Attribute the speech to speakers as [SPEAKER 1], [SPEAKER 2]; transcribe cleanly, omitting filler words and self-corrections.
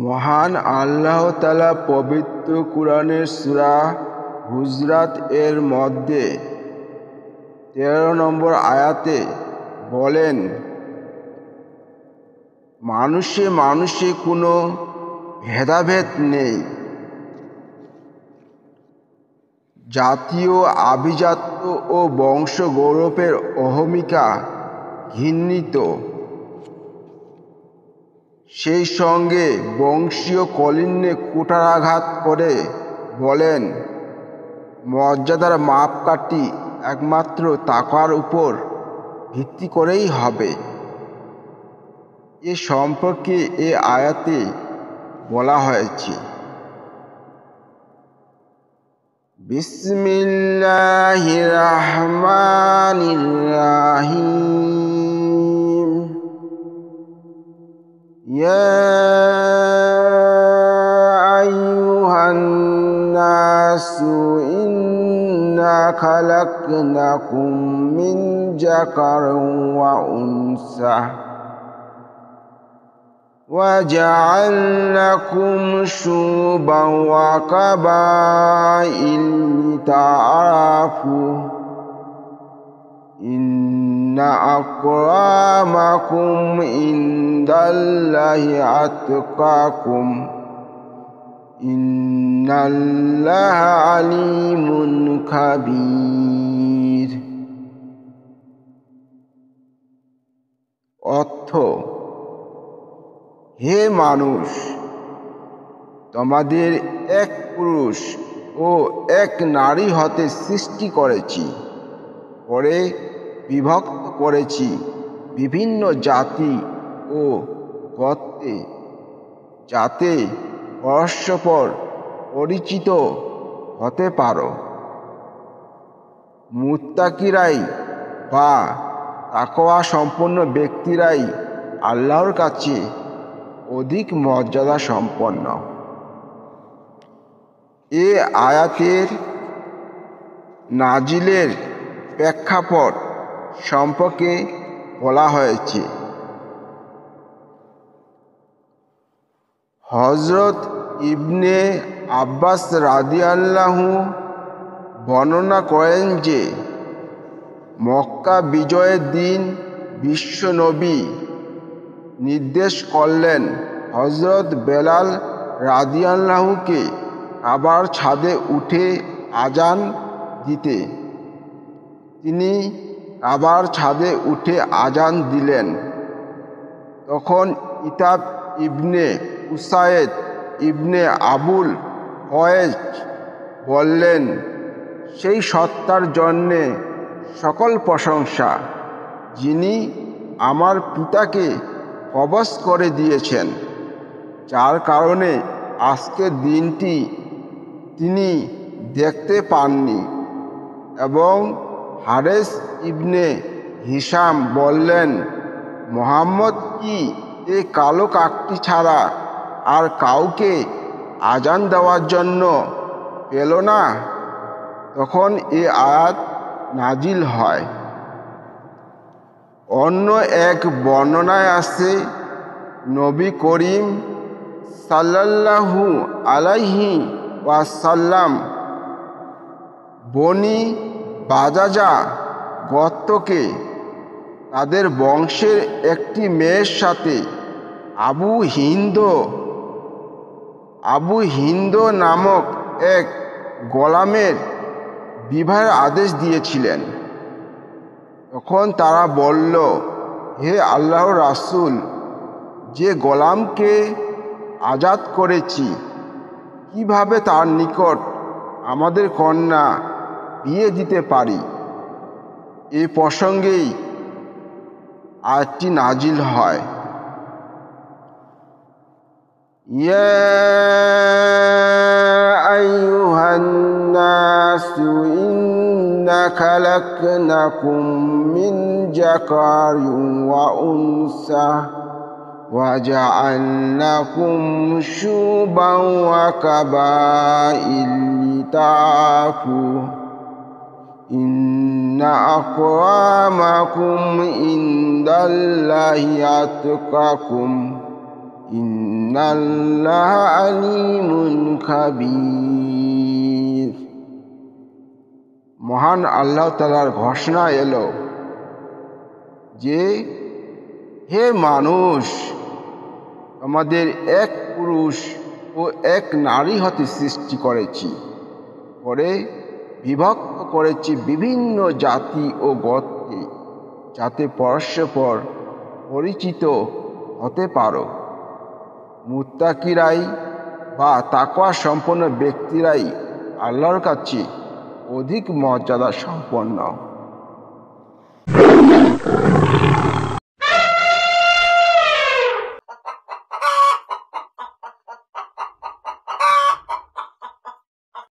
[SPEAKER 1] মহান আল্লাহ তাআলা পবিত্র কুরআনের সূরা হুজরাত এর মধ্যে 13 নম্বর আয়াতে বলেন, মানুষে মানুষে কোনো ভেদাভেদ নেই। জাতীয় আভিজাত্য ও বংশ গৌরবের অহমিকা ঘৃণিত। সেই সঙ্গে বংশীয় কলিন্যে কুঠারাঘাত করে বলেন, মর্যাদার মাপকাঠি একমাত্র তাকওয়ার উপর ভিত্তি করেই হবে। এ সম্পর্কে এ আয়াতে বলা হয়েছে, বিসমিল্লাহির রহমানির রহিম। ইয়া আইয়ুহান নাসু ইন্না খালাকনাকুম মিন যাকারিন ওয়া উনসা وَجَعَلْنَاكُمْ شُعُوبًا وَقَبَائِلَ لِتَعَارَفُوا إِنَّ أَكْرَمَكُمْ عِندَ اللَّهِ أَتْقَاكُمْ إِنَّ اللَّهَ عَلِيمٌ خَبِيرٌ। অর্থ, হে মানুষ, তোমাদের এক পুরুষ ও এক নারী হতে সৃষ্টি করেছি, পরে বিভক্ত করেছি বিভিন্ন জাতি ও গোত্রে, যাতে পরস্পর পরিচিত হতে পারো। মুত্তাকিরাই বা তাকওয়া সম্পন্ন ব্যক্তিরাই আল্লাহর কাছে অধিক মর্যাদা সম্পন্ন। এ আয়াতের নাজিলের প্রেক্ষাপট সম্পর্কে বলা হয়েছে, হযরত ইবনে আব্বাস রাদিয়াল্লাহু বর্ণনা করেন যে, মক্কা বিজয়ের দিন বিশ্বনবী নির্দেশ করলেন হযরত বেলাল রাদিয়াল্লাহুকে কাবার ছাদে উঠে আজান দিতে। তিনি কাবার ছাদে উঠে আজান দিলেন। তখন ইতাব ইবনে উসায়েদ ইবনে আবুল ফয়েজ বললেন, সেই সত্তার জন্যে সকল প্রশংসা, যিনি আমার পিতাকে কবজ করে দিয়েছেন, যার কারণে আজকের দিনটি তিনি দেখতে পাননি। এবং হারেস ইবনে হিশাম বললেন, মুহাম্মদ কি এই কালো কাকটি ছাড়া আর কাউকে আজান দেওয়ার জন্য পেল না? তখন এ আয়াত নাজিল হয়। অন্য এক বর্ণনায় আছে, নবী করিম সাল্লাল্লাহু আলাইহি ওয়াসাল্লাম বনি বাজাজা গোত্রকে তাদের বংশের একটি মেয়ের সাথে আবু হিন্দ নামক এক গোলামের বিবাহের আদেশ দিয়েছিলেন। তখন তারা বলল, হে আল্লাহর রাসূল, যে গোলামকে আজাদ করেছি, কিভাবে তার নিকট আমাদের কন্যা বিয়ে দিতে পারি? এ প্রসঙ্গেই আয়াতটি নাজিল হয়। ইয়া আইয়ুহান নাসু ইন্না খালাকনাকুম মিন যাকারিন ওয়া উনসা وَجَعَلْنَاكُمْ شُعُوبًا وَقَبَائِلَ لِتَعَارَفُوا إِنَّ أَكْرَمَكُمْ عِندَ اللَّهِ أَتْقَاكُمْ إِنَّ ইন্নাল্লাহা আলিমুন খাবীর। মহান আল্লাহ তাআলার ঘোষণা এলো যে হে মানুষ, আমাদের এক পুরুষ ও এক নারী হতে সৃষ্টি করেছি, পরে বিভক্ত করেছি বিভিন্ন জাতি ও গোত্রে, যাতে পরস্পর পরিচিত হতে পারো। মুত্তাকিরাই বা তাকওয়া সম্পন্ন ব্যক্তিরাই আল্লাহর কাছে অধিক মর্যাদা সম্পন্ন।